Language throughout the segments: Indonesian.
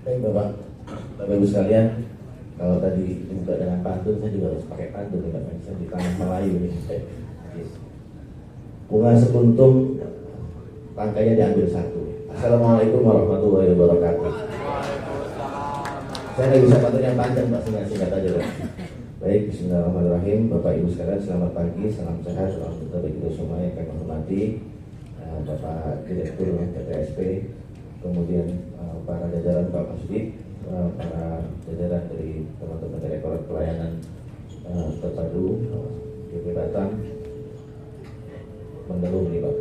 Baik Bapak Ibu sekalian, kalau tadi dibuka dengan pantun, saya juga harus pakai pantun nih Bapak, saya di tanah Melayu nih. Bunga sekuntum, rangkainya diambil satu. Assalamualaikum warahmatullahi wabarakatuh. Saya nggak bisa pantun yang panjang Pak, singkat aja Pak. Baik, bismillahirrahmanirrahim. Bapak Ibu sekalian, selamat pagi, salam sehat, salam sejahtera bagi kita semua yang kami hormati. Bapak Direktur PTSP, kemudian para jajaran Pak Masudi, para jajaran dari teman-teman Direktorat Pelayanan Terpadu GP Batam, Mendelung nih Pak.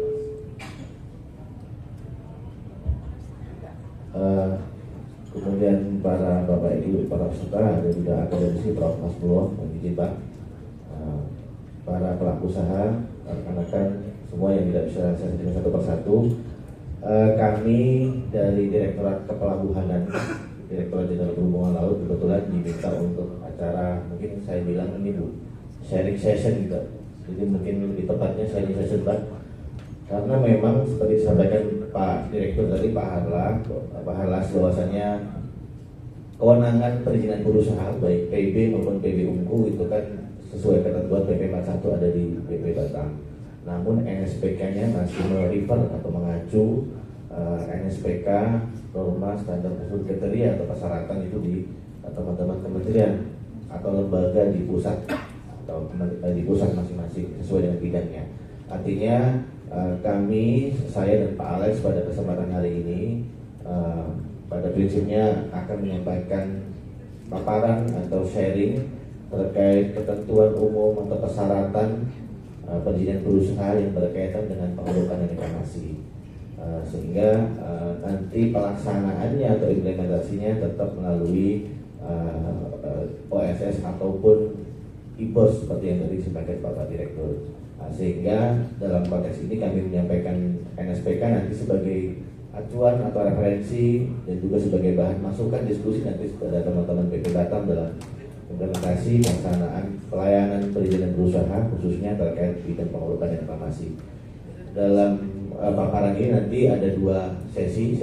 Kemudian para Bapak Ibu, para peserta, ada juga akademisi Prof. Mas Bulog, izin Pak, para pelaku usaha, rekan-rekan semua yang tidak bisa saya sebutkan satu persatu. Kami dari Direktorat Kepelabuhanan, Direktorat Jenderal Perhubungan Laut, kebetulan diminta untuk acara, mungkin saya bilang ini Bu, sharing session gitu. Jadi mungkin lebih tepatnya sharing session Pak, karena memang seperti disampaikan Pak Direktur tadi, Pak Harlas, bahwasanya kewenangan perizinan berusaha baik PB maupun PB Unku itu kan sesuai ketentuan PP 41 ada di PP Batam. Namun NSPK-nya masih merefer atau mengacu NSPK norma standar prosedur kriteria atau persyaratan itu di teman-teman kementerian atau lembaga di pusat atau di pusat masing-masing sesuai dengan bidangnya. Artinya kami, saya dan Pak Alex pada kesempatan hari ini pada prinsipnya akan menyampaikan paparan atau sharing terkait ketentuan umum atau persyaratan perizinan berusaha yang berkaitan dengan pengerukan dan reklamasi, sehingga nanti pelaksanaannya atau implementasinya tetap melalui OSS ataupun IBOS seperti yang tadi disampaikan Bapak Direktur. Sehingga dalam konteks ini kami menyampaikan NSPK nanti sebagai acuan atau referensi dan juga sebagai bahan masukan diskusi nanti kepada teman-teman PP Batam dalam implementasi pelaksanaan pelayanan perizinan berusaha khususnya terkait bidang pengerukan dan reklamasi. Dalam paparan ini nanti ada dua sesi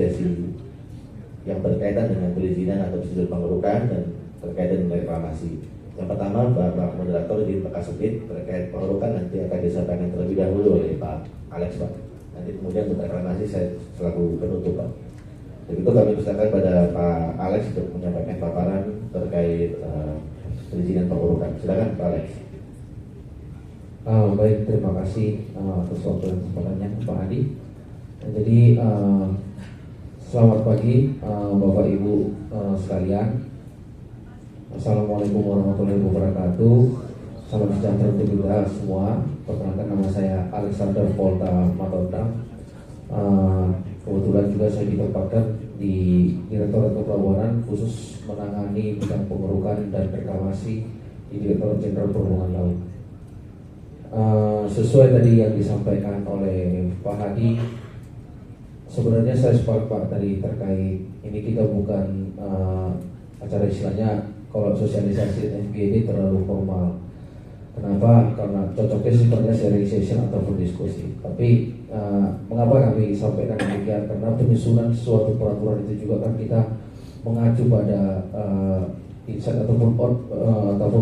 yang berkaitan dengan perizinan atau prosedur pengerukan dan terkait dengan reklamasi. Yang pertama, Bapak Moderator di Pak Kasubdit terkait pengerukan nanti akan disampaikan terlebih dahulu oleh Pak Alex Pak. Nanti kemudian untuk reklamasi saya selaku penutup Pak. Begitu kami persilakan pada Pak Alex untuk menyampaikan paparan terkait perizinan pengerukan. Silakan Pak Alex. Baik, terima kasih atas waktu dan kesempatannya Pak Adi. Jadi selamat pagi Bapak Ibu sekalian. Assalamualaikum warahmatullahi wabarakatuh. Salam sejahtera untuk kita semua. Perkenalkan, nama saya Alexander Volta Matondang. Kebetulan juga saya ditempatkan di Direktorat Kepelabuhanan khusus menangani bidang pengerukan dan reklamasi di Direktorat Jenderal Perhubungan Laut. Sesuai tadi yang disampaikan oleh Pak Hadi, sebenarnya saya sepakat Pak tadi terkait ini kita bukan acara istilahnya kalau sosialisasi FGD terlalu formal. Kenapa? Karena cocoknya sebenarnya sharing session ataupun diskusi. Tapi mengapa kami sampaikan demikian? Karena penyusunan suatu peraturan itu juga kan kita mengacu pada insight ataupun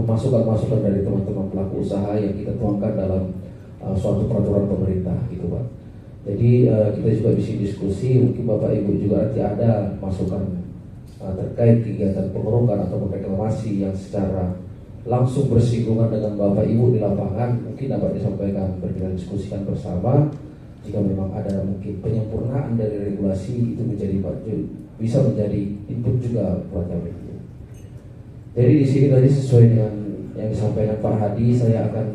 masukan-masukan dari teman-teman pelaku usaha yang kita tuangkan dalam suatu peraturan pemerintah, gitu Pak. Jadi kita juga bisa diskusi, mungkin Bapak Ibu juga nanti ada masukan terkait kegiatan pengerukan atau reklamasi yang secara langsung bersinggungan dengan Bapak Ibu di lapangan, mungkin dapat disampaikan berjalan diskusikan bersama. Jika memang ada mungkin penyempurnaan dari regulasi itu bisa menjadi input juga buat kami. Jadi di sini tadi sesuai dengan yang disampaikan Pak Hadi, saya akan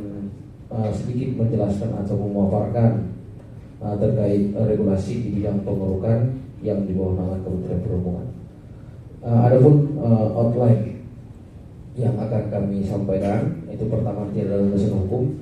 sedikit menjelaskan atau memaparkan terkait regulasi di bidang pengerukan yang di bawah naungan Kementerian Perhubungan. Adapun outline yang akan kami sampaikan itu pertama adalah landasan hukum,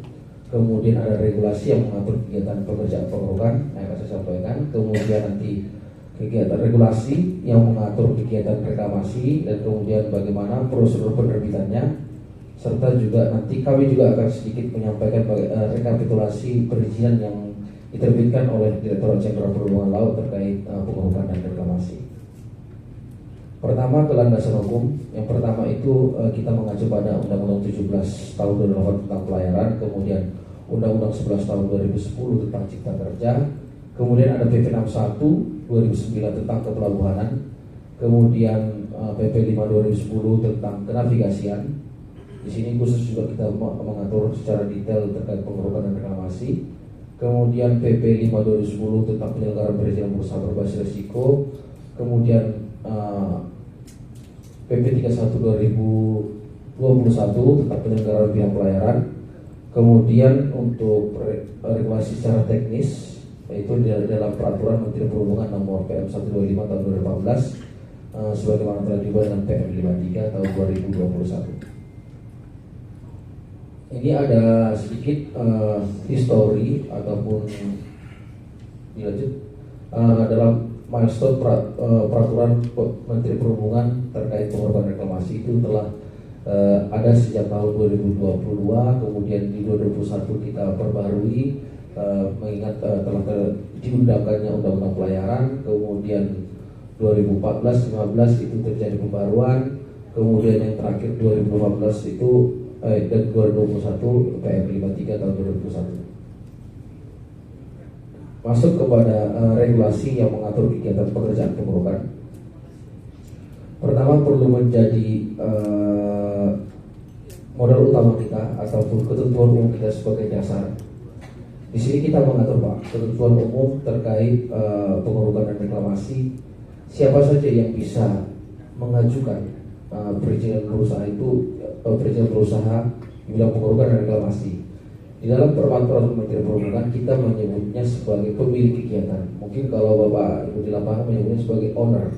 kemudian ada regulasi yang mengatur kegiatan pekerjaan pengerukan yang akan saya sampaikan, kemudian nanti kegiatan regulasi yang mengatur kegiatan reklamasi, dan kemudian bagaimana prosedur penerbitannya, serta juga nanti kami juga akan sedikit menyampaikan rekapitulasi perizinan yang diterbitkan oleh Direktorat Jenderal Perhubungan Laut terkait pengerukan dan reklamasi. Pertama, ke landasan hukum. Yang pertama itu kita mengacu pada Undang-Undang 17 tahun 2008 tentang pelayaran, kemudian Undang-Undang 11 tahun 2010 tentang Cipta Kerja, kemudian ada PP 61 2009 tentang kepelabuhanan, kemudian PP 5 2010 tentang kenavigasian. Di sini khusus juga kita mengatur secara detail terkait pengurukan dan reklamasi. Kemudian PP 5 2010 tentang penyelenggaraan perizinan berusaha berbasis risiko. Kemudian PP 31 2021 tentang penyelenggaraan bidang pelayaran. Kemudian untuk regulasi secara teknis, yaitu dalam peraturan Menteri Perhubungan nomor PM 125 tahun 2014 sebagaimana telah diubah dengan PM 53 tahun 2021. Ini ada sedikit histori ataupun dilanjut dalam milestone peraturan Menteri Perhubungan terkait pengurukan reklamasi itu telah ada sejak tahun 2022, kemudian di 2021 kita perbarui mengingat telah diundangkannya Undang-Undang Pelayaran, kemudian 2014-15 itu terjadi pembaruan, kemudian yang terakhir 2015 itu dan 2021 PM 53 tahun 2021. Masuk kepada regulasi yang mengatur kegiatan pekerjaan pengurukan. Pertama, perlu menjadi modal utama kita ataupun ketentuan umum kita sebagai dasar. Di sini kita mengatur Pak, ketentuan umum terkait pengurukan dan reklamasi. Siapa saja yang bisa mengajukan perizinan berusaha perizinan berusaha di bidang pengurukan dan reklamasi. Di dalam peraturan Menteri Perhubungan kita menyebutnya sebagai pemilik kegiatan. Mungkin kalau Bapak Ibu di lapangan menyebutnya sebagai owner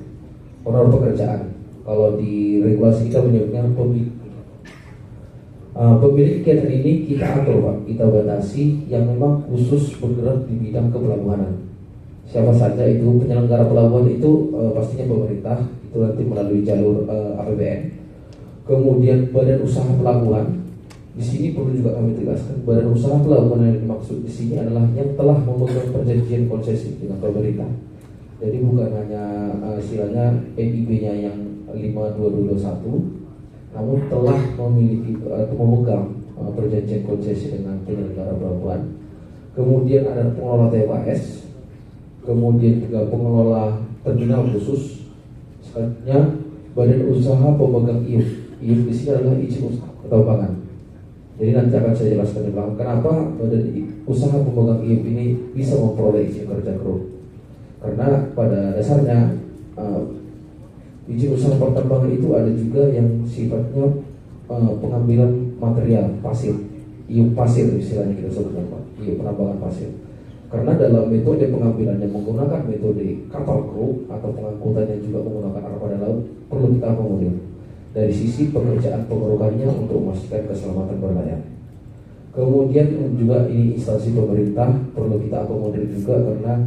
pekerjaan. Kalau di regulasi kita menyebutnya pemilik. Pemilik kegiatan ini kita atur Pak, kita batasi yang memang khusus bergerak di bidang kepelabuhanan. Siapa saja itu penyelenggara pelabuhan itu pastinya pemerintah, itu nanti melalui jalur APBN. Kemudian badan usaha pelabuhan. Di sini perlu juga kami tegaskan, badan usaha pelabuhan yang dimaksud di sini adalah yang telah memegang perjanjian konsesi dengan pemerintah. Jadi bukan hanya istilahnya NIB-nya yang 52221, namun telah memiliki atau memegang perjanjian konsesi dengan penyelenggara pelabuhan. Kemudian ada pengelola TPS, kemudian juga pengelola terminal khusus, selanjutnya badan usaha pemegang IUP. IUP di sini adalah izin usaha ketambangan. Jadi nanti akan saya jelaskan di belakang kenapa badan usaha pemegang IUP ini bisa memperoleh izin kerja kru. Karena pada dasarnya izin usaha pertambangan itu ada juga yang sifatnya pengambilan material pasir, IUP pasir istilahnya kita sebutkan Pak, IUP penambangan pasir. Karena dalam metode pengambilannya menggunakan metode kapal kru atau pengangkutannya juga menggunakan armada laut, perlu kita akomodir. Dari sisi pekerjaan pengurukannya untuk memastikan keselamatan berlayar. Kemudian juga ini instansi pemerintah perlu kita akomodir juga karena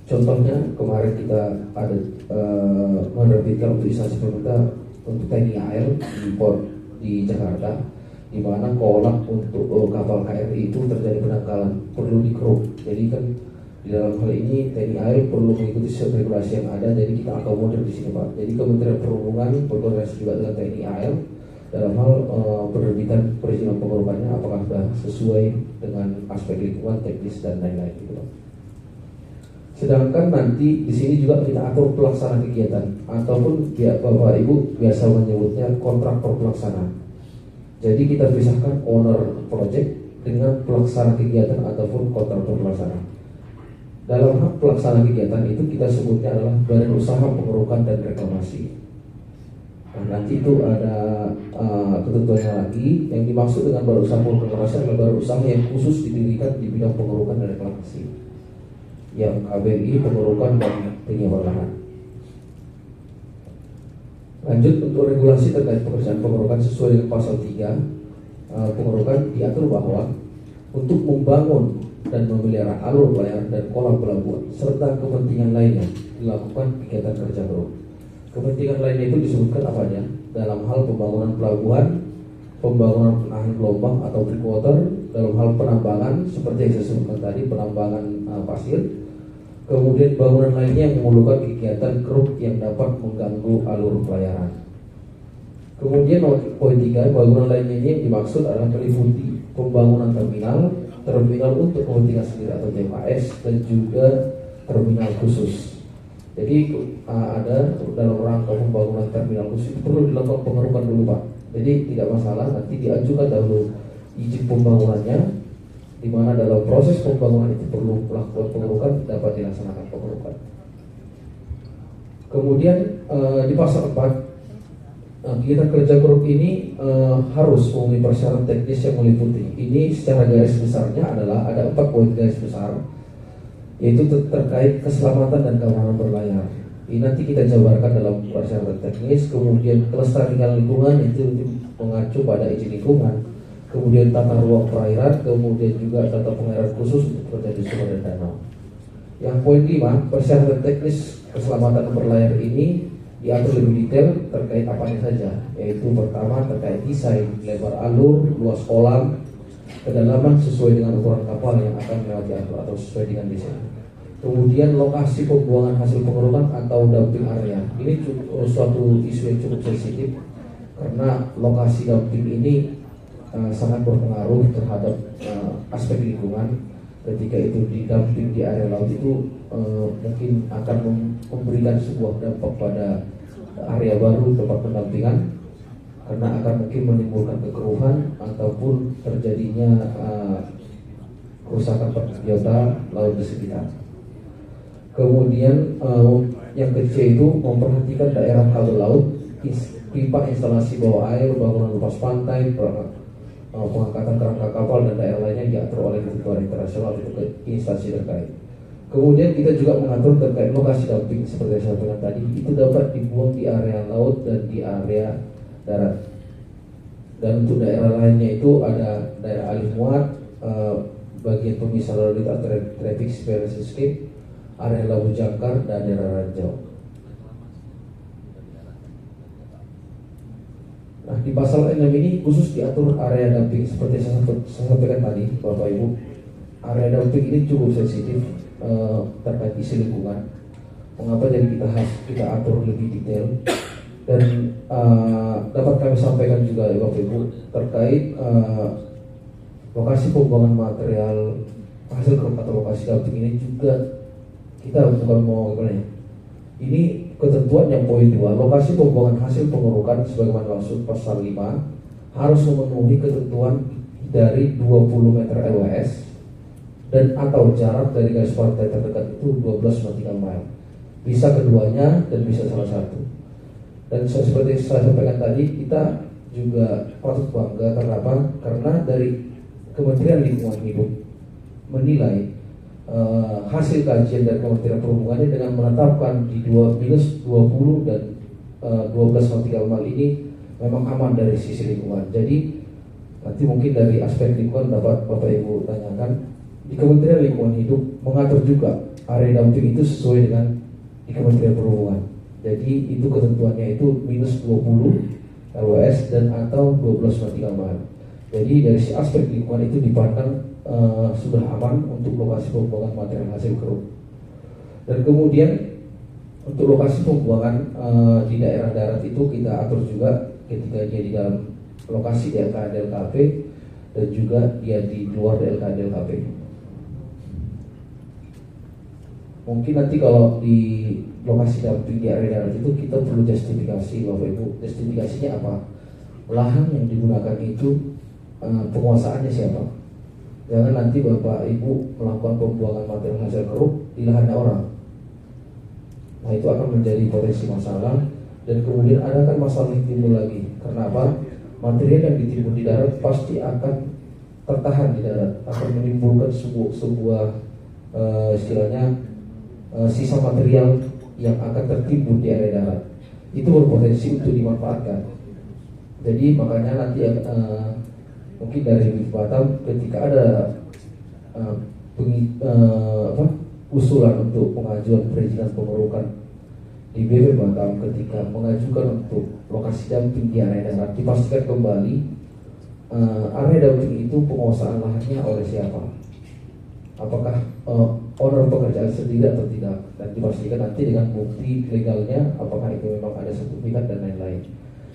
contohnya kemarin kita ada menerbitkan untuk instansi pemerintah untuk TNI AL di port di Jakarta, di mana kolak untuk kapal KRI itu terjadi penangkalan, perlu dikerup. Jadi kan di dalam hal ini TNI AL perlu mengikuti regulasi yang ada, jadi kita akomodir di sini Pak. Jadi Kementerian Perhubungan berkoordinasi juga dengan TNI AL dalam hal penerbitan perizinan pengurukannya apakah sudah sesuai dengan aspek lingkungan, teknis dan lain-lain gitu Pak. Sedangkan nanti di sini juga kita atur pelaksana kegiatan ataupun ya Bapak Ibu biasa menyebutnya kontraktor pelaksana. Jadi kita pisahkan owner project dengan pelaksana kegiatan ataupun kontraktor pelaksana. Dalam hak pelaksana kegiatan itu kita sebutnya adalah badan usaha pengurukan dan reklamasi. Nah, nanti itu ada ketentuannya lagi. Yang dimaksud dengan badan usaha pengurukan dan reklamasi adalah badan usaha yang khusus didirikan di bidang pengurukan dan reklamasi, yang KBRI pengurukan dan penyewa lahan. Lanjut untuk regulasi terkait pekerjaan pengurukan sesuai dengan pasal 3 pengurukan diatur bahwa untuk membangun dan memelihara alur pelayaran dan kolam pelabuhan serta kepentingan lainnya dilakukan kegiatan kerja kru. Kepentingan lainnya itu disebutkan apa aja? Dalam hal pembangunan pelabuhan, pembangunan penahan gelombang atau breakwater, dalam hal penambangan seperti yang saya sebutkan tadi, penambangan pasir, Kemudian bangunan lainnya yang memerlukan kegiatan keruk yang dapat mengganggu alur pelayaran. Kemudian poin 3, bangunan lainnya ini yang dimaksud adalah meliputi pembangunan terminal untuk kepentingan sendiri atau TMAS, dan juga terminal khusus. Jadi ada dalam rangka pembangunan terminal khusus itu perlu dilakukan pengerukan dulu Pak. Jadi tidak masalah, nanti diajukan dahulu izin pembangunannya, di mana dalam proses pembangunan itu perlu melakukan pengerukan, dapat dilaksanakan pengerukan. Kemudian di pasal 4, kegiatan kerja keruk ini harus memenuhi persyaratan teknis yang meliputi. Ini secara garis besarnya adalah ada 4 poin garis besar, yaitu terkait keselamatan dan keamanan berlayar. Ini nanti kita jabarkan dalam persyaratan teknis. Kemudian kelestarian lingkungan itu mengacu pada izin lingkungan. Kemudian tata ruang perairan, kemudian juga tata pengairan khusus untuk terjadi sumber dan danau. Yang poin 5, persyaratan teknis keselamatan berlayar ini diatur lebih detail terkait apanya saja, yaitu pertama terkait desain, lebar alur, luas kolam, kedalaman sesuai dengan ukuran kapal yang akan melewati alur atau sesuai dengan desain. Kemudian lokasi pembuangan hasil pengerukan atau dumping area. Ini suatu isu yang cukup sensitif karena lokasi dumping ini sangat berpengaruh terhadap aspek lingkungan. Ketika itu didamping di area laut itu mungkin akan memberikan sebuah dampak pada area baru tempat pendampingan, karena akan mungkin menimbulkan kekeruhan ataupun terjadinya kerusakan biota laut di sekitar. Kemudian yang kecil itu memperhatikan daerah kabel laut, pipa instalasi bawah air, bangunan lepas pantai, pengangkatan kerangka kapal dan daerah lainnya diatur oleh ketentuan internasional untuk instansi terkait. Kemudian kita juga mengatur terkait lokasi dumping seperti yang saya sampaikan tadi, itu dapat dibuang di area laut dan di area darat. Dan untuk daerah lainnya itu ada daerah alih muat, bagian pemisah lalu lintas traffic space escape, area labu jangkar, dan daerah ranjau. Nah, di pasal 6 ini khusus diatur area dumping seperti saya sampaikan tadi, Bapak Ibu. Area dumping ini cukup sensitif terkait isu lingkungan. Mengapa jadi kita atur lebih detail, dan dapat kami sampaikan juga ya Bapak Ibu terkait lokasi pembuangan material hasil keruk atau lokasi dumping ini juga kita bukan mau gimana ya. Ini ketentuan yang poin 2, lokasi pembuangan hasil pengerukan sebagaimana maksud pasal 5 harus memenuhi ketentuan dari 20 meter LWS dan atau jarak dari garis pantai terdekat itu 12 nautical mile. Bisa keduanya dan bisa salah satu. Dan seperti saya sampaikan tadi, kita juga patut bangga karena apa? Karena dari Kementerian Lingkungan Hidup menilai hasil kajian dari Kementerian Perhubungan ini dengan menetapkan di -20 dan 12 nautical mile ini memang aman dari sisi lingkungan. Jadi nanti mungkin dari aspek lingkungan dapat Bapak Ibu tanyakan, di Kementerian Lingkungan Hidup mengatur juga area dumping itu sesuai dengan di Kementerian Perhubungan. Jadi itu ketentuannya itu -20 LWS dan atau 12 nautical mile. Jadi dari si aspek lingkungan itu dipandang sudah aman untuk lokasi pembuangan material hasil keruk. Dan kemudian untuk lokasi pembuangan di daerah darat itu kita atur juga ketika dia di dalam lokasi DLK-DLKP dan juga dia di luar DLK-DLKP. Mungkin nanti kalau di lokasi dumping di area darat itu kita perlu justifikasi Bapak Ibu. Justifikasinya apa? Lahan yang digunakan itu penguasaannya siapa? Jangan nanti Bapak Ibu melakukan pembuangan material hasil keruk di lahannya orang. Nah, itu akan menjadi potensi masalah. Dan kemudian ada kan masalah yang timbul lagi. Karena apa? Material yang ditimbun di darat pasti akan tertahan di darat, akan menimbulkan sebuah istilahnya sisa material yang akan tertimbun di area darat. Itu berpotensi untuk dimanfaatkan. Jadi makanya nanti mungkin dari Batam ketika ada usulan untuk pengajuan perizinan pengerukan di BP Batam, ketika mengajukan untuk lokasi dumping di area darat, dipastikan kembali area dumping itu penguasaan lahannya oleh siapa? Apakah owner pekerjaan sendiri atau tidak, dan dipastikan nanti dengan bukti legalnya apakah itu memang ada sertifikat dan lain-lain.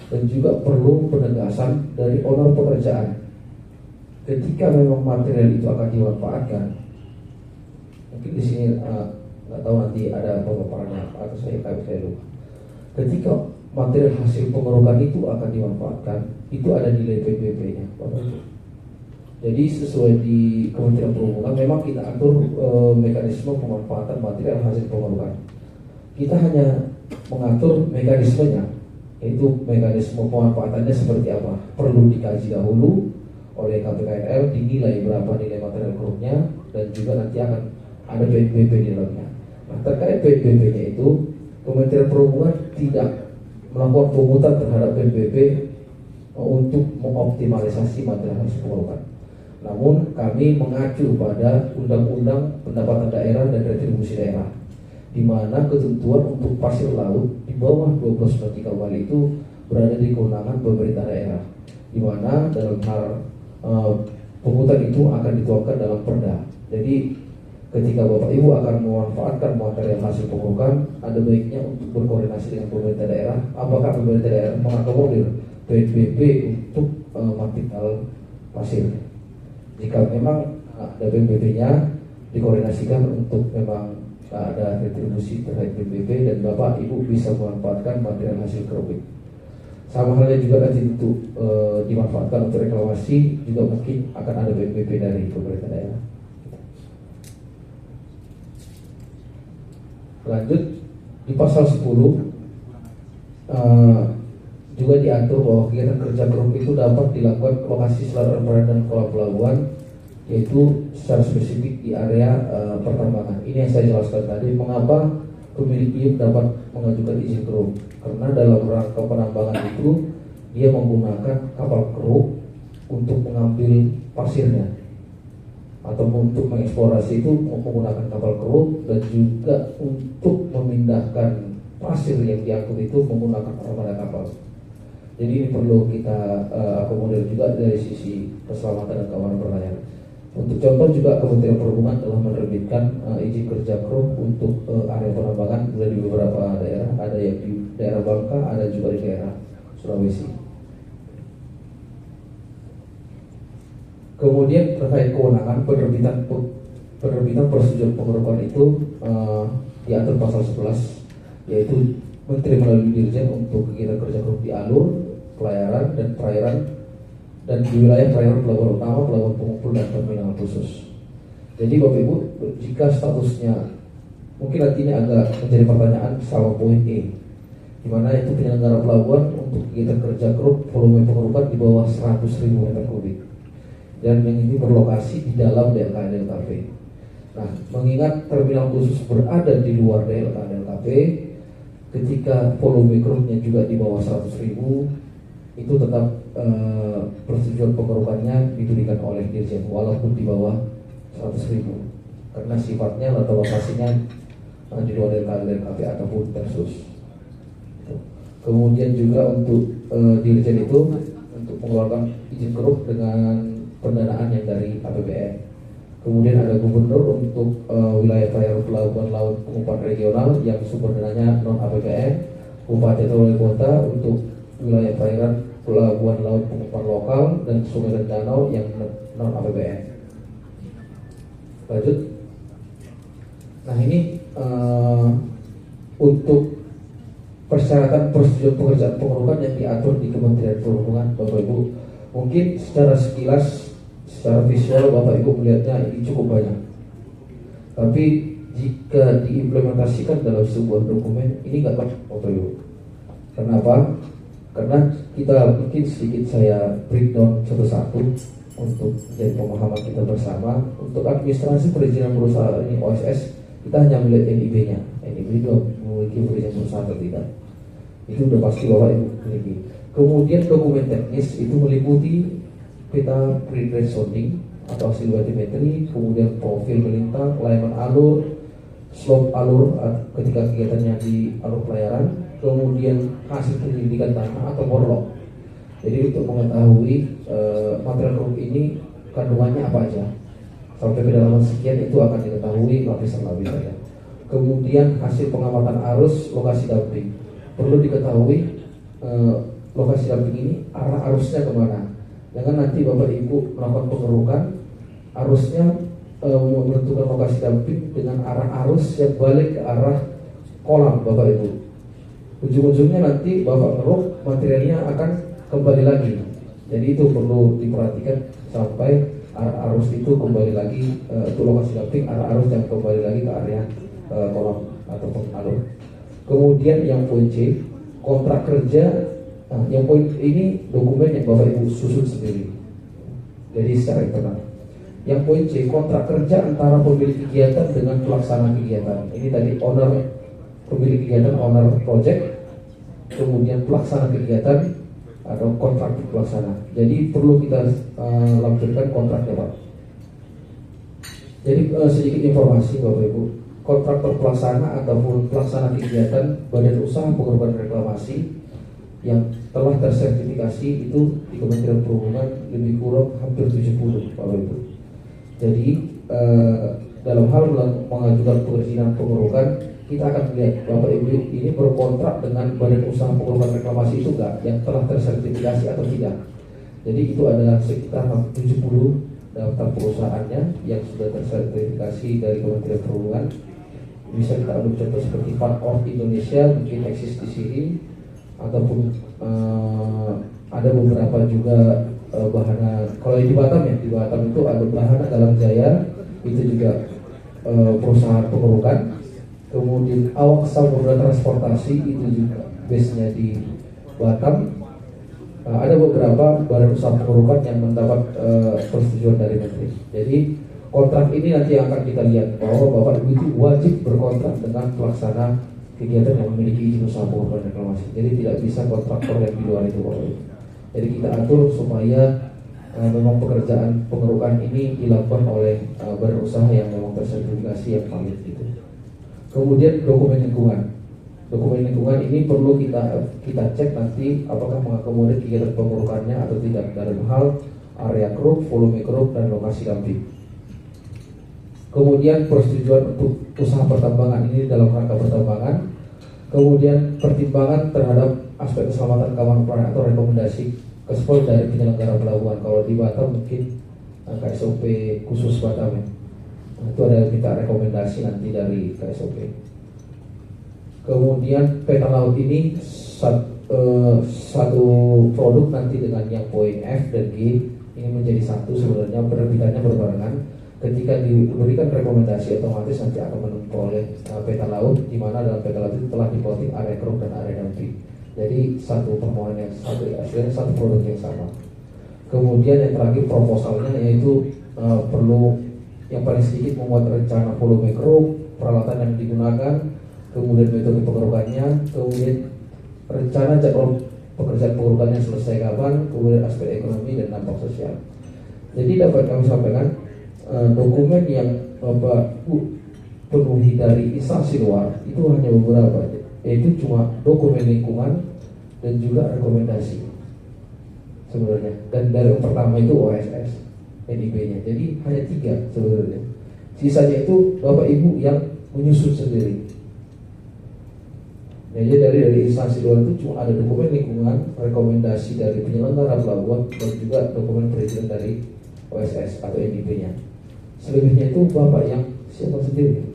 Dan juga perlu penegasan dari owner pekerjaan ketika memang material itu akan dimanfaatkan. Mungkin di sini nggak tahu nanti ada pemaparannya atau saya lupa. Ketika material hasil pengerukan itu akan dimanfaatkan, itu ada nilai PPP-nya, Bapak Ibu. Jadi sesuai di Kementerian Perhubungan memang kita atur mekanisme pemanfaatan material hasil pengerukan. Kita hanya mengatur mekanismenya, yaitu mekanisme pemanfaatannya seperti apa. Perlu dikaji dahulu oleh KPKNL, dinilai berapa nilai material keruknya, dan juga nanti akan ada PNBP di dalamnya. Nah, terkait PNBP-nya itu, Kementerian Perhubungan tidak melakukan pungutan terhadap PNBP untuk mengoptimalisasi material hasil pengerukan. Namun kami mengacu pada Undang-Undang Pendapatan Daerah dan Retribusi Daerah, di mana ketentuan untuk pasir laut di bawah 12 nautical mile itu berada di kewenangan pemerintah daerah, di mana dalam hal pungutan itu akan dituangkan dalam perda. Jadi ketika Bapak Ibu akan memanfaatkan material hasil pengerukan, ada baiknya untuk berkoordinasi dengan pemerintah daerah, apakah pemerintah daerah mengakomodir PNBP untuk material pasir. Jika memang ada PNBP-nya, dikoordinasikan untuk memang ada retribusi terkait PNBP, dan Bapak Ibu bisa memanfaatkan material hasil keruk. Sama halnya juga nanti untuk dimanfaatkan untuk reklamasi, juga mungkin akan ada PNBP dari pemerintah daerah. Lanjut di pasal 10 juga diatur bahwa kegiatan kerja keruk itu dapat dilakukan ke lokasi selatan barat dan kolam pelabuhan, yaitu secara spesifik di area pertambangan. Ini yang saya jelaskan tadi, mengapa pemilik IUP dapat mengajukan izin keruk, karena dalam rangka penambangan itu dia menggunakan kapal keruk untuk mengambil pasirnya, atau untuk mengeksplorasi itu menggunakan kapal keruk, dan juga untuk memindahkan pasir yang diangkut itu menggunakan armada kapal. Jadi ini perlu kita akomodir juga dari sisi keselamatan dan keamanan berlayar. Untuk contoh juga Kementerian Perhubungan telah menerbitkan izin kerja kru untuk area penambangan di beberapa daerah, ada yang di daerah Bangka, ada juga di daerah Sulawesi. Kemudian terkait kewenangan penerbitan persetujuan pengerukan itu diatur pasal 11, yaitu Menteri melalui Dirjen untuk kegiatan kerja kru di alur, pelayaran dan perairan, dan di wilayah perairan pelabuhan utama, pelabuhan pengumpul dan terminal khusus. Jadi Bapak Ibu, jika statusnya mungkin nantinya agak menjadi pertanyaan sama poin E, di mana itu penyelenggara pelabuhan untuk kegiatan kerja kru volume pengerukan di bawah 100.000 meter kubik, dan yang ini berlokasi di dalam DLK-DLKP. Nah, mengingat terminal khusus berada di luar DLK-DLKP, ketika volume keruknya juga di bawah 100.000, itu tetap persetujuan pengerukannya diberikan oleh Dirjen walaupun di bawah 100.000, karena sifatnya atau lokasinya di luar DLK ataupun Tersus. Kemudian juga untuk Dirjen itu untuk mengeluarkan izin keruk dengan pendanaan yang dari APBN. Kemudian ada gubernur untuk wilayah perairan pelabuhan laut pengumpulan regional yang sumber dananya non APBN, bupati atau wali kota untuk wilayah perairan pelabuhan laut pengumpulan lokal, dan sungai dan danau yang non APBN. Lanjut. Nah, ini untuk persyaratan persetujuan pekerjaan pengerukan yang diatur di Kementerian Perhubungan, Bapak Ibu. Mungkin secara sekilas, secara visual Bapak Ibu melihatnya ini cukup banyak. Tapi jika diimplementasikan dalam sebuah dokumen, ini nggak banyak, Bapak Ibu. Kenapa? Karena kita mungkin sedikit saya breakdown satu-satu untuk menjadi pemahaman kita bersama. Untuk administrasi perizinan perusahaan ini OSS, kita hanya melihat NIB-nya. NIB juga memiliki perizinan perusahaan atau tidak, itu udah pasti Bapak Ibu miliki. Kemudian dokumen teknis itu meliputi peta pre-grade sounding atau hasil batimetri, kemudian profil melintang, layanan alur, slope alur ketika kegiatannya di alur pelayaran, kemudian hasil penyelidikan tanah atau borlog. Jadi untuk mengetahui material keruk ini kandungannya apa aja, sampai kedalaman sekian itu akan diketahui lapisan-lapisannya. Kemudian hasil pengamatan arus lokasi dumping, perlu diketahui lokasi dumping ini arah arusnya kemana. Jangan nanti Bapak Ibu melakukan pengerukan, arusnya menentukan lokasi dumping dengan arah arus yang balik ke arah kolam Bapak Ibu. Ujung-ujungnya nanti Bapak ngeruk, materialnya akan kembali lagi. Jadi itu perlu diperhatikan sampai arah arus itu kembali lagi untuk lokasi dumping, arah arus yang kembali lagi ke area kolam ataupun alur. Kemudian yang poin C, kontrak kerja. Nah, yang poin ini dokumen yang Bapak Ibu susun sendiri, jadi secara internal. Yang poin C, kontrak kerja antara pemilik kegiatan dengan pelaksana kegiatan. Ini tadi owner, pemilik kegiatan, owner project, kemudian pelaksana kegiatan atau kontrak pelaksana. Jadi perlu kita lampirkan kontraknya, Pak. Jadi sedikit informasi Bapak Ibu, kontraktor pelaksana ataupun pelaksana kegiatan Badan Usaha Pengerukan Reklamasi yang telah tersertifikasi itu di Kementerian Perhubungan lebih kurang hampir 70 Bapak Ibu. Jadi dalam hal mengajukan perizinan pengerukan, kita akan melihat Bapak Ibu ini berkontrak dengan Badan Usaha Pengerukan Reklamasi itu enggak, yang telah tersertifikasi atau tidak. Jadi itu adalah sekitar 70 daftar perusahaannya yang sudah tersertifikasi dari Kementerian Perhubungan. Bisa kita ambil contoh seperti Part Indonesia, mungkin eksis di sini, ataupun ada beberapa juga Bahana. Kalau di Batam ya, di Batam itu ada Bahana Galang Jaya, itu juga perusahaan pengerukan. Kemudian Awak Samudra Transportasi, itu juga base-nya di Batam. Ada beberapa badan usaha pengerukan yang mendapat persetujuan dari Menteri. Jadi kontrak ini nanti akan kita lihat bahwa Bapak Ibu itu wajib berkontrak dengan pelaksana kegiatan yang memiliki izin usaha pengerukan reklamasi. Jadi tidak bisa kontraktor yang di luar itu Bapak Ibu. Jadi kita atur supaya memang pekerjaan pengerukan ini dilakukan oleh badan usaha yang memang tersertifikasi yang valid itu. Kemudian dokumen lingkungan. Dokumen lingkungan ini perlu kita cek nanti apakah mengakomodir kegiatan pengerukannya atau tidak dalam hal area keruk, volume keruk, dan lokasi dumping. Kemudian persetujuan untuk usaha pertambangan ini dalam rangka pertambangan. Kemudian pertimbangan terhadap aspek keselamatan keamanan pelayanan atau rekomendasi KSPOL dari penyelenggara pelabuhan. Kalau di Batam mungkin KSOP khusus Batam ya. Itu ada kita rekomendasi nanti dari KSOP. Kemudian peta laut ini satu produk nanti dengan yang poin F dan G ini menjadi satu, sebenarnya penerbitannya berbarengan. Ketika diberikan rekomendasi otomatis nanti akan memperoleh peta laut, di mana dalam peta laut itu telah diplotting area keruk dan area dumping. Jadi satu permohonan yang satu, hasilnya satu produk yang sama. Kemudian yang terakhir proposalnya, yaitu perlu yang paling sedikit membuat rencana volume keruk, peralatan yang digunakan, kemudian metode pengerukannya, kemudian rencana jadwal pekerjaan pengerukannya selesai kapan, kemudian aspek ekonomi dan dampak sosial. Jadi dapat kami sampaikan dokumen yang Bapak penuhi dari instansi luar itu hanya beberapa, yaitu cuma dokumen lingkungan dan juga rekomendasi sebenarnya. Dan dari yang pertama itu OSS, NIP-nya. Jadi hanya 3 sebenarnya. Sisanya itu Bapak Ibu yang menyusun sendiri. Jadi dari instansi luar itu cuma ada dokumen lingkungan, rekomendasi dari penyelenggara pelabuhan, dan juga dokumen perizinan dari OSS atau NIP-nya. Selebihnya itu Bapak yang siapkan sendiri.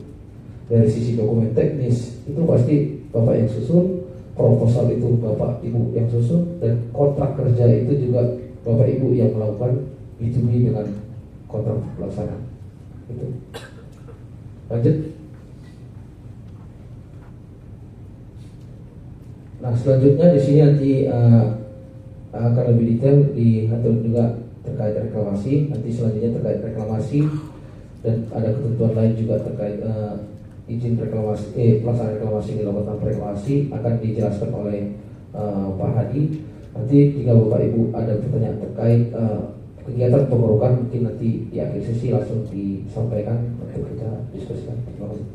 Dari sisi dokumen teknis itu pasti Bapak yang susun, proposal itu Bapak Ibu yang susun, dan kontrak kerja itu juga Bapak Ibu yang melakukan B2B dengan kontrak pelaksana. Itu. Lanjut. Nah, selanjutnya di sini nanti akan lebih detail diatur juga terkait reklamasi. Nanti selanjutnya terkait reklamasi dan ada ketentuan lain juga terkait izin reklamasi, pelaksanaan reklamasi yang dilakukan tanpa reklamasi akan dijelaskan oleh Pak Hadi. Nanti jika Bapak Ibu ada pertanyaan terkait kegiatan pengerukan, mungkin nanti di akhir sesi langsung disampaikan untuk kita diskusikan. Terima kasih.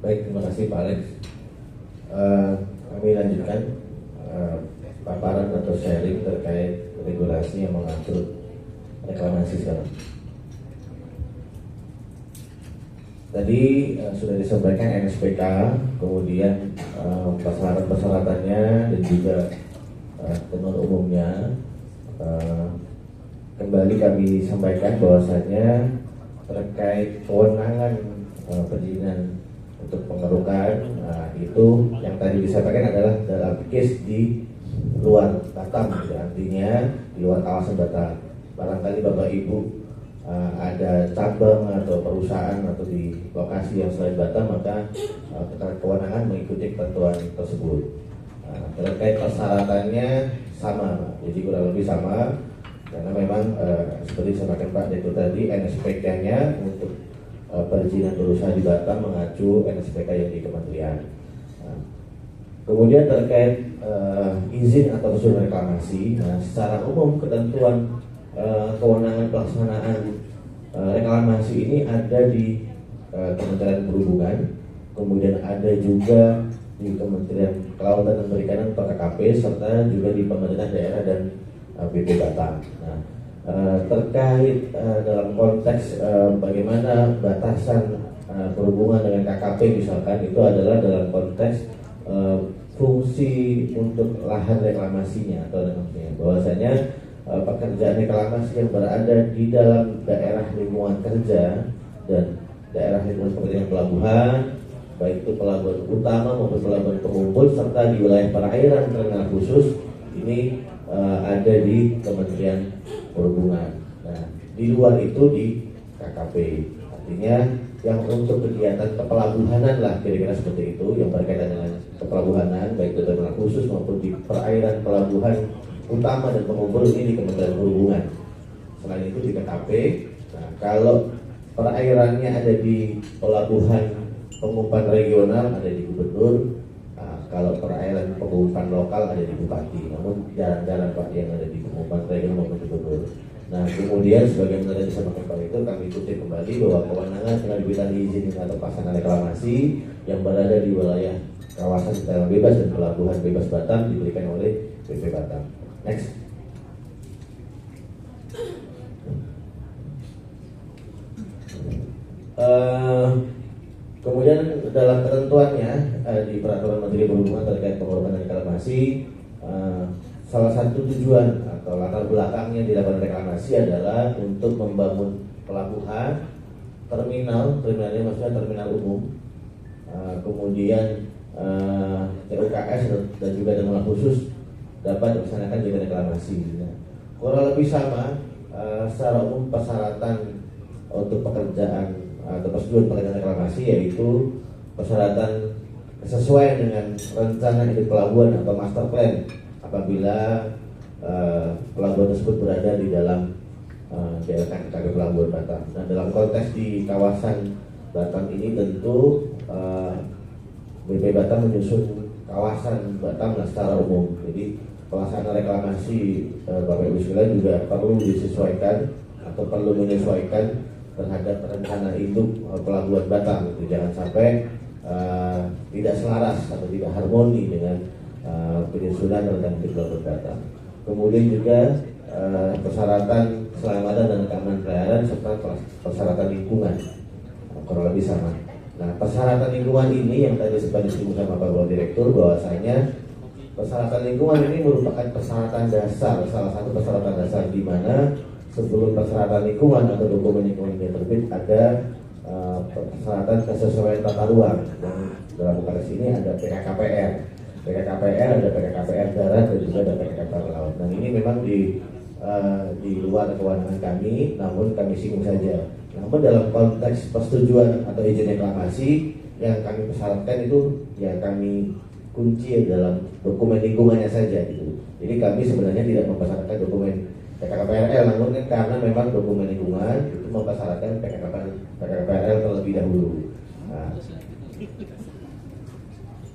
Baik, terima kasih Pak Alex. Kami lanjutkan paparan atau sharing terkait regulasi yang mengatur reklamasi sekarang. Tadi sudah disampaikan NSPK, kemudian persyaratan-persyaratannya dan juga tenor umumnya. Kembali kami sampaikan bahwasanya terkait kewenangan perizinan untuk pengerukan, itu yang tadi disampaikan adalah dalam case di luar Batam, artinya di luar kawasan Batam. Barangkali Bapak Ibu ada cabang atau perusahaan atau di lokasi yang selain Batam, maka kewenangan mengikuti ketentuan tersebut. Terkait persyaratannya sama, jadi kurang lebih sama, karena memang seperti disampaikan Pak Direktur tadi, NSPK-nya untuk perizinan berusaha di Batam mengacu NSPK yang di Kementerian. Kemudian terkait izin atau usul reklamasi, secara umum ketentuan kewenangan pelaksanaan reklamasi ini ada di Kementerian Perhubungan, kemudian ada juga di Kementerian Kelautan dan Perikanan atau KKP, serta juga di pemerintah daerah dan BP Batam. Terkait dalam konteks bagaimana batasan perhubungan dengan KKP misalkan, itu adalah dalam konteks fungsi untuk lahan reklamasinya atau bahwasanya pekerjaan reklamasi yang berada di dalam daerah lingkungan kerja dan daerah lingkungan seperti pelabuhan, baik itu pelabuhan utama maupun pelabuhan pengumpul, serta di wilayah perairan terminal khusus, ini ada di Kementerian Perhubungan. Nah, di luar itu di KKP. Artinya yang untuk kegiatan kepelabuhanan lah, kira-kira seperti itu, yang berkaitan dengan kepelabuhanan, baik itu terminal khusus maupun di perairan pelabuhan utama dan pengumpul, ini di Kementerian Perhubungan. Selain itu di KKP. Nah, kalau perairannya ada di pelabuhan pengumpan regional ada di gubernur. Kalau perairan pengumpan lokal ada di bupati. Namun jarang-jarang Pak yang ada di pengumpan regional maupun gubernur. Nah, kemudian sebagai tadi disampaikan Pak itu, kami kutip kembali bahwa kewenangan penerbitan izin atau pelaksanaan reklamasi yang berada di wilayah kawasan perairan bebas dan pelabuhan bebas Batam diberikan oleh BP Batam. Next. Kemudian dalam ketentuannya di Peraturan Menteri Perhubungan terkait pengerukan reklamasi, salah satu tujuan atau latar belakangnya dilakukan reklamasi adalah untuk membangun pelabuhan, terminalnya maksudnya terminal umum, kemudian TUKS dan juga terminal khusus dapat dilaksanakan dengan reklamasi. Kurang lebih sama secara umum persyaratan untuk pekerjaan atau persetujuan pekerjaan reklamasi, yaitu persyaratan kesesuaian dengan rencana induk pelabuhan atau master plan apabila pelabuhan tersebut berada di dalam daerah KKP Pelabuhan Batam. Nah, dalam konteks di kawasan Batam ini tentu BP Batam menyusun kawasan Batam secara umum. Jadi pelaksanaan reklamasi Bapak Ibu sekalian juga perlu disesuaikan atau perlu menyesuaikan terhadap rencana induk Pelabuhan Batam. Itu jangan sampai tidak selaras atau tidak harmoni dengan penyusunan rencana induk Pelabuhan Batam. Kemudian juga persyaratan keselamatan dan keamanan pelayaran serta persyaratan lingkungan kurang lebih sama. Nah, persyaratan lingkungan ini yang tadi sempat disinggung sama Pak Direktur, bahwasanya persyaratan lingkungan ini merupakan persyaratan dasar, salah satu persyaratan dasar di mana sebelum persyaratan lingkungan atau dokumen lingkungan yang terbit ada persyaratan kesesuaian tata ruang. Dan dalam konteks ini ada PKKPR, ada PKKPR darat dan juga ada PKKPR laut. Dan ini memang di luar kewenangan kami, namun kami singgung saja. Namun dalam konteks persetujuan atau izin reklamasi yang kami persyaratkan itu ya kami kunci dalam dokumen lingkungannya saja gitu. Jadi kami sebenarnya tidak mempersyaratkan dokumen PKKPRL, namun karena memang dokumen lingkungan itu mempersyaratkan PKKPRL terlebih dahulu. Nah,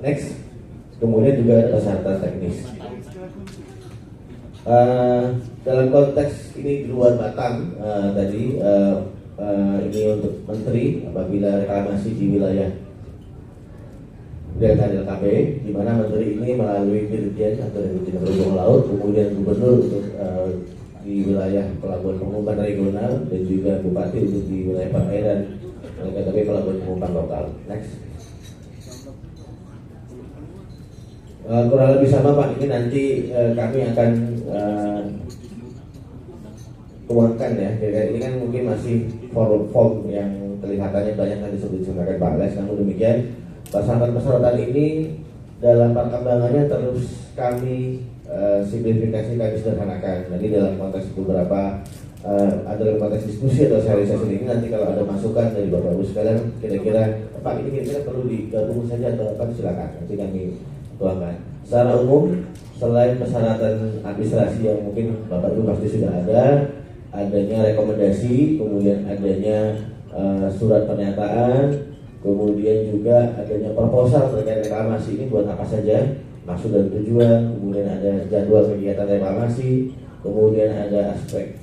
next, kemudian juga ada persyaratan teknis. Dalam konteks ini di luar Batam tadi ini untuk menteri apabila reklamasi di wilayah Delta DLKB, di mana menteri ini melalui dirjen atau Dirjen Perhubungan Laut, kemudian gubernur untuk di wilayah Pelabuhan Pengumpan Regional dan juga Bupati untuk di wilayah Perairan LKKP Pelabuhan Pengumpan Lokal. Next. Kurang lebih sama Pak, ini nanti kami akan tuangkan ya. Ini kan mungkin masih form yang kelihatannya banyak nanti seperti disampaikan Pak Les. Namun demikian, persyaratan ini dalam perkembangannya terus kami simplifikasi, kami sederhanakan. Jadi dalam konteks beberapa dalam konteks diskusi atau sosialisasi ini nanti kalau ada masukan dari Bapak Ibu sekalian, kira-kira Pak ini kira-kira perlu digabung saja atau apa, silakan nanti kami tuangkan. Secara umum, selain persyaratan administrasi yang mungkin Bapak Ibu pasti sudah ada, adanya rekomendasi, kemudian adanya surat pernyataan, kemudian juga adanya proposal terkait reklamasi ini buat apa saja, maksud dan tujuan, kemudian ada jadwal kegiatan reklamasi, kemudian ada aspek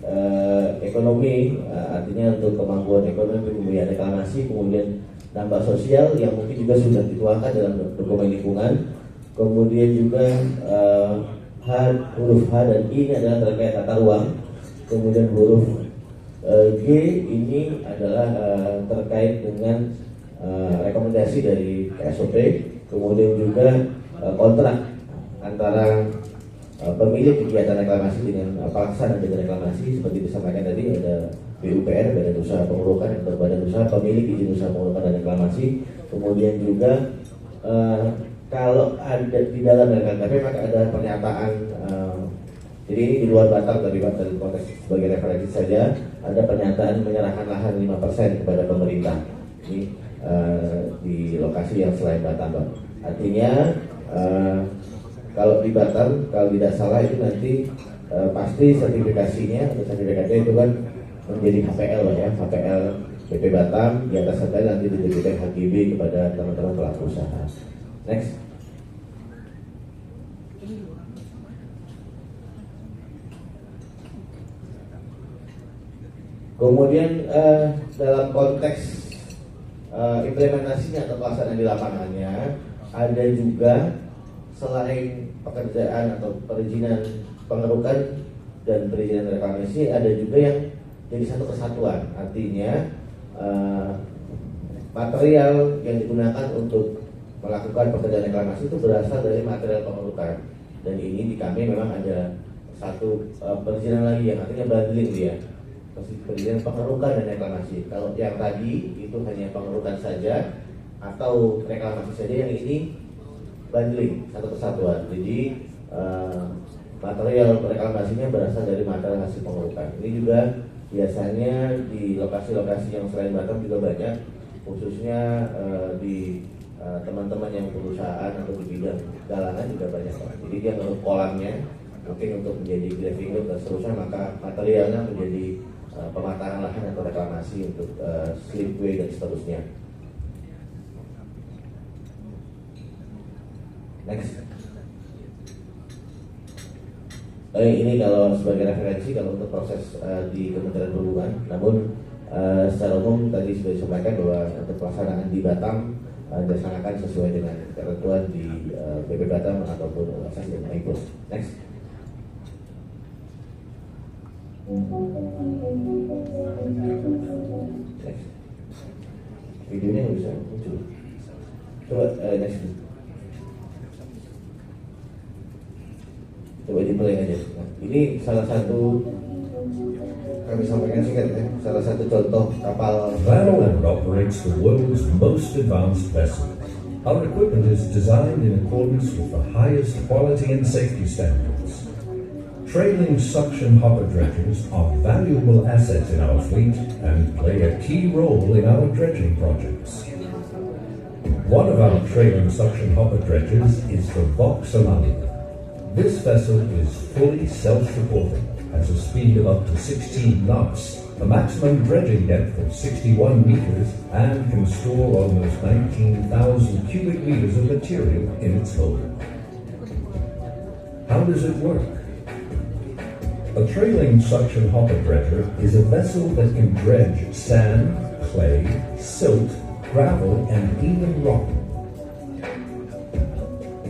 ekonomi, artinya untuk kemampuan ekonomi kemudian reklamasi, kemudian dampak sosial yang mungkin juga sudah dituangkan dalam dokumen lingkungan, kemudian juga huruf H dan I ini adalah terkait tata ruang, kemudian huruf G ini adalah terkait dengan rekomendasi dari KSOP, kemudian juga kontrak antara pemilik kegiatan reklamasi dengan pelaksana kegiatan reklamasi seperti disampaikan tadi, ada BUPR, Badan Usaha Pengurukan, atau Badan Usaha Pemilik Izin Usaha Pengurukan dan Reklamasi, kemudian juga kalau ada di dalam LKKP maka ada pernyataan. Jadi ini di luar batas dari konteks sebagai referensi saja, ada pernyataan menyerahkan lahan 5% kepada pemerintah. Ini di lokasi yang selain Batam, Pak. Artinya kalau di Batam, kalau tidak salah itu nanti pasti sertifikasinya atau sertifikatnya itu kan menjadi HPL ya, HPL BP Batam, di atas HPL nanti diberikan HGB kepada teman-teman pelaku usaha. Next. Kemudian dalam konteks implementasinya atau pelaksanaan di lapangannya, ada juga selain pekerjaan atau perizinan pengerukan dan perizinan reklamasi, ada juga yang jadi satu kesatuan. Artinya material yang digunakan untuk melakukan pekerjaan reklamasi itu berasal dari material pengerukan. Dan ini di kami memang ada satu perizinan lagi yang artinya bundling dia, perizinan pengerukan dan reklamasi. Kalau yang tadi itu hanya pengerukan saja atau reklamasi saja, yang ini bundling, satu kesatuan. Jadi material reklamasinya berasal dari material hasil pengerukan. Ini juga biasanya di lokasi-lokasi yang selain Batam juga banyak, khususnya di teman-teman yang perusahaan atau di bidang galangan juga banyak. Jadi dia ngeruk kolamnya mungkin untuk menjadi graving loop dan seterusnya, maka materialnya menjadi pematangan lahan atau reklamasi untuk slipway dan seterusnya. Next. Ini kalau sebagai referensi kalau untuk proses di Kementerian Perhubungan. Namun secara umum tadi sudah disampaikan bahwa untuk pelaksanaan di Batam dilaksanakan sesuai dengan ketentuan di BP Batam ataupun UASAS dan MIPUS. Next. Next. Videonya nggak bisa muncul. Coba next. Coba di play aja. Nah, ini salah satu kami sampaikan singkat ya, salah satu contoh kapal. Valorant operates the world's most advanced vessel. Our equipment is designed in accordance with the highest quality and safety standards. Trailing suction hopper dredgers are valuable assets in our fleet and play a key role in our dredging projects. One of our trailing suction hopper dredgers is the Vauxhall. This vessel is fully self-supporting, has a speed of up to 16 knots, a maximum dredging depth of 61 meters, and can store almost 19,000 cubic meters of material in its hold. How does it work? A trailing suction hopper dredger is a vessel that can dredge sand, clay, silt, gravel, and even rock.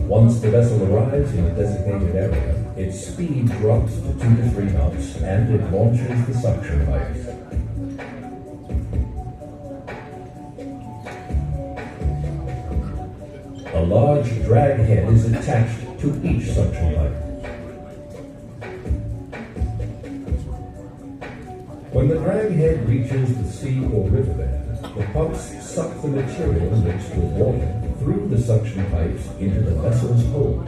Once the vessel arrives in a designated area, its speed drops to 2 to 3 knots and it launches the suction pipes. A large drag head is attached to each suction pipe. When the drag head reaches the sea or riverbed, the pumps suck the material mixed with water through the suction pipes into the vessel's hold.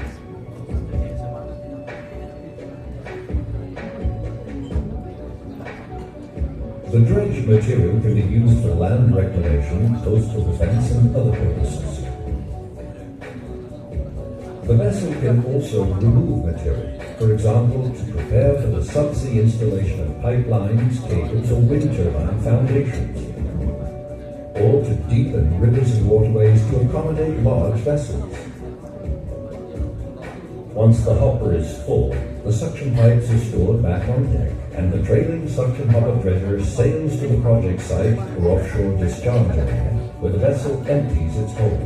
The dredged material can be used for land reclamation, coastal defense, and other purposes. The vessel can also remove material, for example, to prepare for the subsea installation of pipelines, cables, or wind turbine foundations, or to deepen rivers and waterways to accommodate large vessels. Once the hopper is full, the suction pipes are stored back on deck, and the trailing suction hopper dredger sails to the project site or offshore discharge area, where the vessel empties its hold.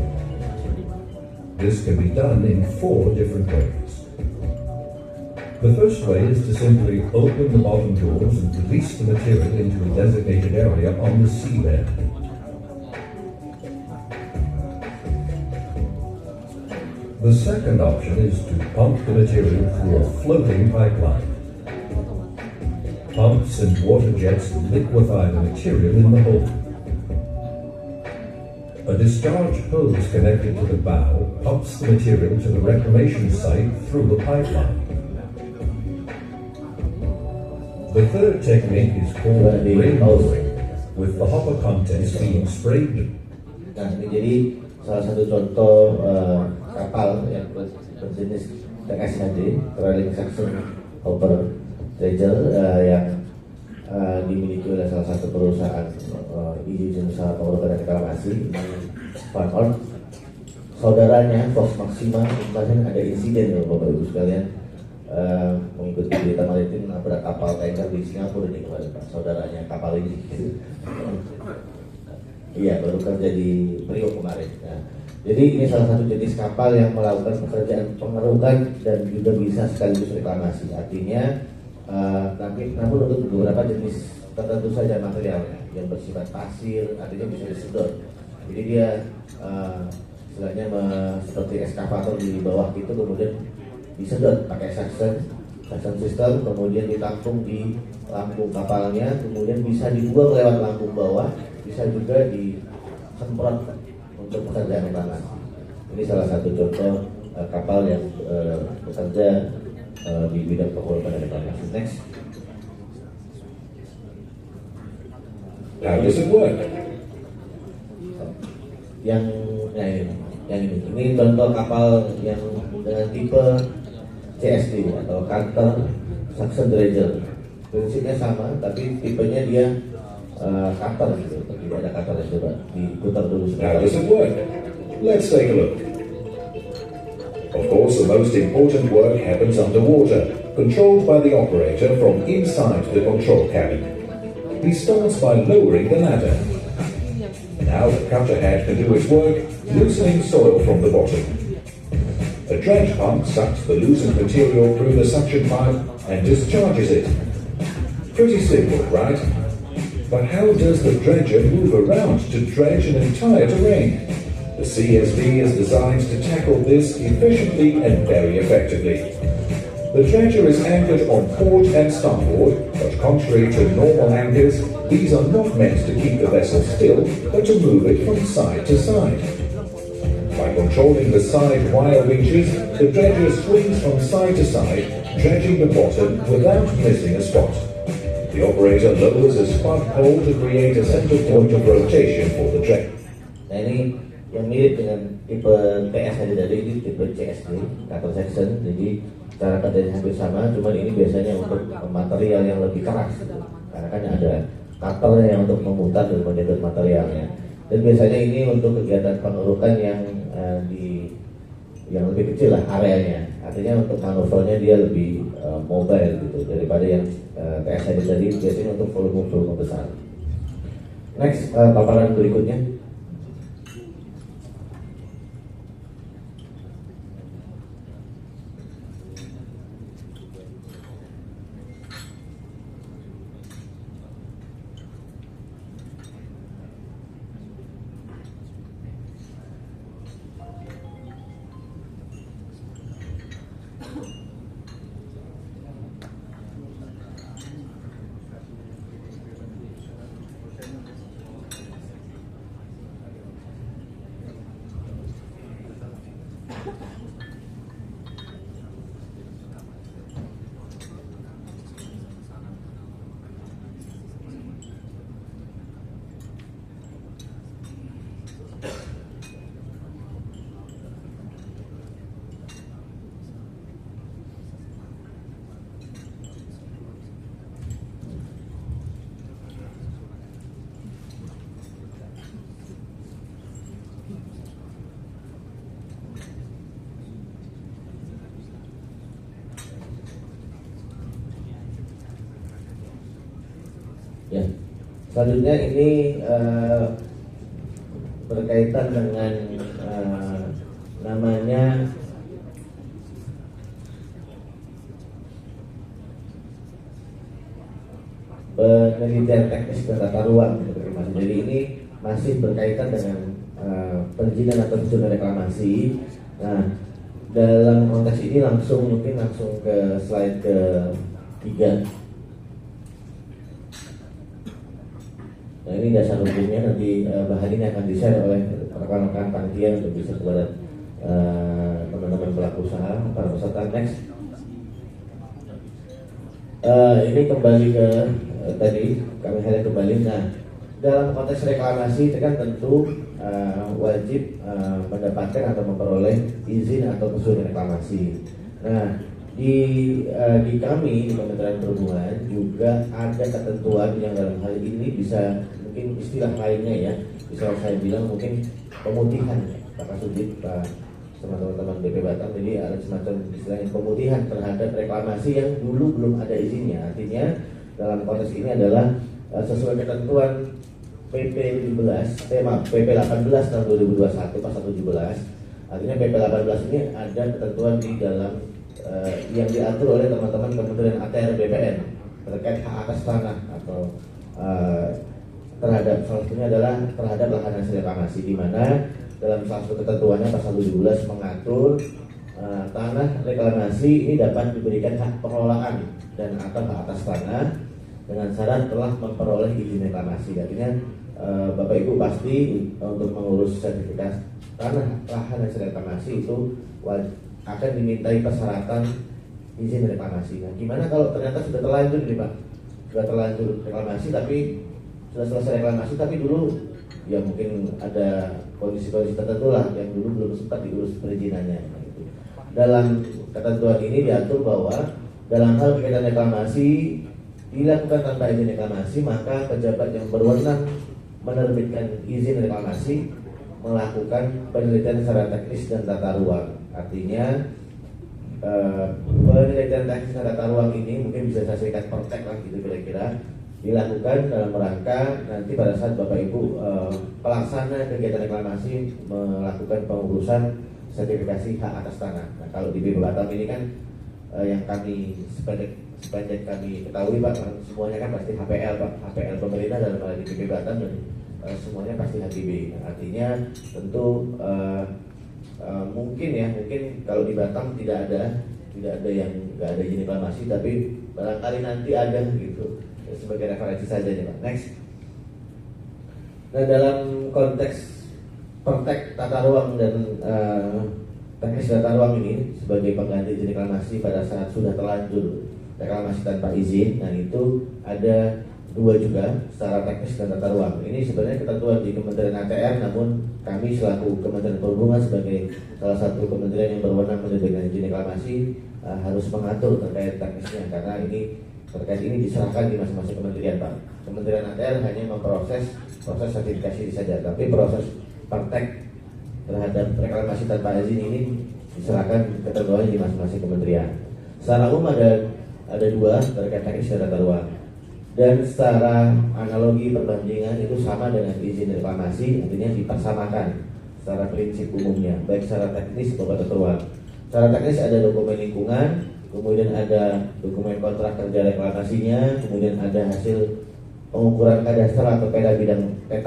This can be done in 4 different ways. The first way is to simply open the bottom doors and release the material into a designated area on the seabed. The second option is to pump the material through a floating pipeline. Pumps and water jets liquefy the material in the hold. A discharge hose connected to the bow pumps the material to the reclamation site through the pipeline. The third technique is called rainbowing, with the hopper contents being sprayed. Nah, ini jadi salah satu contoh kapal yang berjenis TSHD, Trailing Suction Hopper Dredger, yang dimiliki oleh salah satu perusahaan izin usaha pengelolaan dan reklamasi Van Oord. Saudaranya Fox Maxima kemarin ada insiden ya Bapak Ibu sekalian, mengikuti berita maritim nabrak kapal tanker di Singapura ini kemarin Pak, saudaranya kapal ini. Iya, baru kerja di Priok kemarin. Nah, jadi ini salah satu jenis kapal yang melakukan pekerjaan pengerukan dan juga bisa sekaligus reklamasi. Artinya, namun untuk beberapa jenis tertentu saja materialnya yang bersifat pasir, artinya bisa disedot. Jadi dia istilahnya seperti eskavator di bawah itu kemudian disedot pakai suction system, kemudian ditampung di lambung kapalnya, kemudian bisa dibuang lewat lambung bawah, bisa juga disemprot untuk pekerjaan reklamasi. Ini salah satu contoh kapal yang bekerja di bidang pengelolaan dan reklamasi. Next. How does it work? Yang ini contoh kapal yang dengan tipe CSD atau Cutter Suction Dredger. Prinsipnya sama, tapi tipenya dia cutter gitu. Tidak ada cutter, coba diputar dulu. How does it work? Let's take a look. Of course, the most important work happens underwater, controlled by the operator from inside the control cabin. He starts by lowering the ladder. Now the cutter head can do its work, loosening soil from the bottom. A dredge pump sucks the loosened material through the suction pipe and discharges it. Pretty simple, right? But how does the dredger move around to dredge an entire terrain? The CSD is designed to tackle this efficiently and very effectively. The dredger is anchored on port and starboard, but contrary to normal anchors, these are not meant to keep the vessel still, but to move it from side to side. By controlling the side wire winches, the dredger swings from side to side, dredging the bottom without missing a spot. The operator lowers a spud pole to create a center point of rotation for the dredger. Nah ini yang mirip dengan tipe TSHD tadi, ini tipe CSD, Cutter Section. Jadi cara kerjanya hampir sama, cuman ini biasanya untuk material yang lebih keras gitu. Karena kan ada cutter yang untuk memutar dan menyedot materialnya. Dan biasanya ini untuk kegiatan pengerukan yang yang lebih kecil lah areanya. Artinya untuk manuvernya dia lebih mobile gitu daripada yang TSHD tadi biasanya untuk volume besar. Next, paparan berikutnya. Ya, selanjutnya ini berkaitan dengan namanya penelitian teknis dan tata ruang. Jadi ini masih berkaitan dengan perizinan atau zona reklamasi. Nah, dalam konteks ini langsung ke slide ke-3. Nah, ini dasar hukumnya, nanti bahan ini akan di-share oleh rekan-rekan panitia untuk bisa kepada teman-teman pelaku usaha, para peserta. Next. Ini kembali ke tadi kami highlight kembali. Nah, dalam konteks reklamasi itu kan tentu wajib mendapatkan atau memperoleh izin atau kesulitan reklamasi. Nah, di kami di Kementerian Perhubungan juga ada ketentuan yang dalam hal ini bisa mungkin istilah lainnya ya, bisa saya bilang mungkin pemutihan Pak Kasudit, Pak sama teman-teman BP Batam. Jadi ada semacam istilahnya pemutihan terhadap reklamasi yang dulu belum ada izinnya. Artinya dalam konteks ini adalah sesuai ketentuan PP 18 tahun 2021 pasal 17. Artinya PP 18 ini ada ketentuan di dalam yang diatur oleh teman-teman Kementerian ATR BPN terkait hak atas tanah atau terhadap, salah satunya adalah terhadap lahan hasil reklamasi, di mana dalam salah satu ketentuannya pasal 17 mengatur tanah reklamasi ini dapat diberikan hak pengelolaan dan atau hak atas tanah dengan syarat telah memperoleh izin reklamasi. Artinya Bapak Ibu pasti untuk mengurus sertifikat tanah lahan hasil reklamasi itu akan dimintai persyaratan izin reklamasi. Nah, gimana kalau ternyata sudah terlanjur nih Pak, sudah terlanjur reklamasi tapi sudah selesai reklamasi tapi dulu ya mungkin ada kondisi-kondisi tertentu lah yang dulu belum sempat diurus perizinannya. Gitu. Dalam ketentuan ini diatur bahwa dalam hal kegiatan reklamasi dilakukan tanpa izin reklamasi, maka pejabat yang berwenang menerbitkan izin reklamasi melakukan penelitian secara teknis dan tata ruang. Artinya penelitian teknis dan tata ruang ini mungkin bisa saya serikat praktek lah gitu kira-kira, dilakukan dalam rangka nanti pada saat Bapak Ibu pelaksana kegiatan reklamasi melakukan pengurusan sertifikasi hak atas tanah. Nah, kalau di BP Batam ini kan yang kami sepanjang kami ketahui Pak, semuanya kan pasti HPL Pak, HPL pemerintah dalam hal di BP Batam dan semuanya pasti HTB. Nah, artinya tentu mungkin kalau di Batam tidak ada yang nggak ada izin reklamasi, tapi barangkali nanti ada gitu. Sebagai referensi saja nih Pak. Next. Nah, dalam konteks praktek tata ruang dan teknis tata ruang ini sebagai pengganti izin reklamasi pada saat sudah terlanjur reklamasi tanpa izin, nah itu ada dua juga secara teknis dan tata ruang. Ini sebenarnya ketentuan di Kementerian ATR, namun kami selaku Kementerian Perhubungan sebagai salah satu kementerian yang berwenang menerbitkan izin reklamasi harus mengatur terkait teknisnya, karena ini terkait ini diserahkan di masing-masing kementerian Pak. Kementerian ATR hanya memproses proses sertifikasi saja, tapi proses praktek terhadap reklamasi tanpa izin ini diserahkan ketentuannya di masing-masing kementerian. Secara umum ada dua terkait teknis dan tata ruang. Dan secara analogi perbandingan itu sama dengan izin reklamasi, artinya dipersamakan secara prinsip umumnya, baik secara teknis maupun tata ruang. Secara teknis ada dokumen lingkungan, kemudian ada dokumen kontrak kerja reklamasinya, kemudian ada hasil pengukuran kadastral atau peta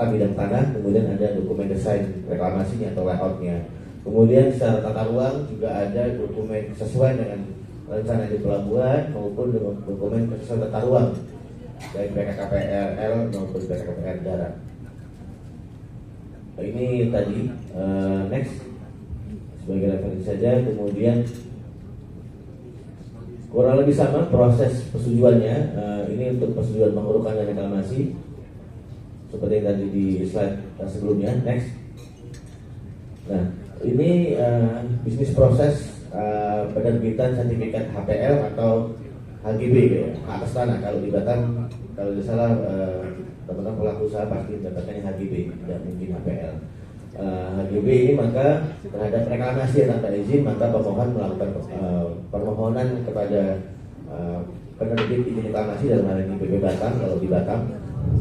bidang tanah, kemudian ada dokumen desain reklamasinya atau layoutnya. Kemudian secara tata ruang juga ada dokumen sesuai dengan rencana di pelabuhan maupun dokumen sesuai tata ruang baik BKKPRL maupun BKKPR darat. Ini tadi next sebagai referensi saja. Kemudian kurang lebih sama proses persetujuannya. Ini untuk persetujuan pengurukan dan reklamasi seperti yang tadi di slide sebelumnya. Next. Nah, ini bisnis proses penerbitan sertifikat HPL atau HGB ya, hak atas tanah. Kalau di Batam, kalau tidak salah teman-teman pelaku usaha pasti mendapatkannya HGB, tidak mungkin HPL. HGB ini maka terhadap reklamasi yang tanpa izin, maka pemohon melakukan permohonan kepada penerbit izin reklamasi dalam hal ini BP Batam kalau di Batam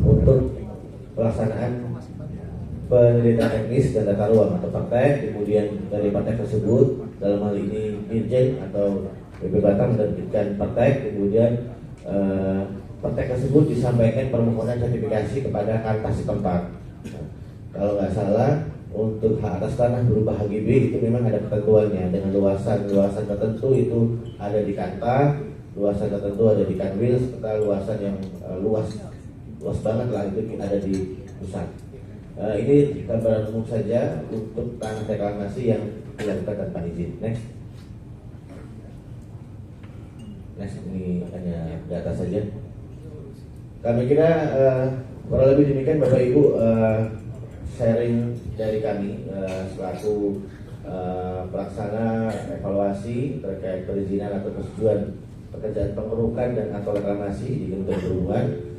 untuk pelaksanaan penelitian teknis dan tata ruang atau praktek. Kemudian dari praktek tersebut dalam hal ini Dirjen atau BP Batam menerbitkan praktek, kemudian praktek tersebut disampaikan permohonan sertifikasi kepada kantor setempat. Kalau nggak salah untuk hak atas tanah berupa HGB itu memang ada ketentuannya dengan luasan tertentu itu ada di Kanta, luasan tertentu ada di Kanwil, serta luasan yang luas banget lah itu ada di pusat. Ini gambaran umum saja untuk tanah reklamasi yang dilakukan tanpa izin. Next, ini hanya data saja. Kami kira kurang lebih demikian Bapak Ibu sharing dari kami selaku pelaksana evaluasi terkait perizinan atau persetujuan pekerjaan pengerukan dan atau reklamasi di Kementerian Perhubungan.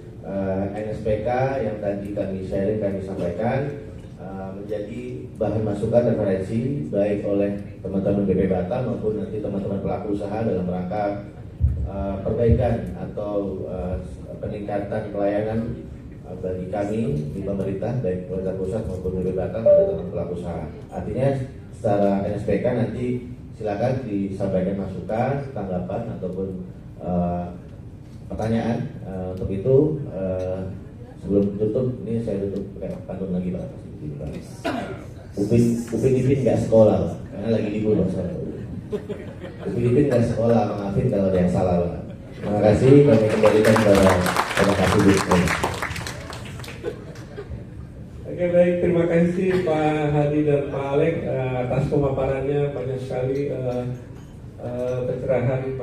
NSPK yang tadi kami sharing, kami sampaikan menjadi bahan masukan referensi baik oleh teman-teman BP Batam maupun nanti teman-teman pelaku usaha dalam rangka perbaikan atau peningkatan pelayanan bagi kami di pemerintah baik pemerintah pusat maupun BP Batam dan teman pelaku usaha. Artinya secara NSPK nanti silakan disampaikan masukan, tanggapan ataupun pertanyaan. Untuk itu sebelum tutup ini saya tutup pakai pantun lagi Pak. Upin Ipin nggak sekolah Pak, karena lagi libur Pak. Upin Ipin nggak sekolah, maafin kalau ada yang salah Pak. Terima kasih, kami kembalikan kepada Pak Kasubit. Oke baik, terima kasih Pak Hadi dan Pak Alek atas pemaparannya, banyak sekali pencerahan.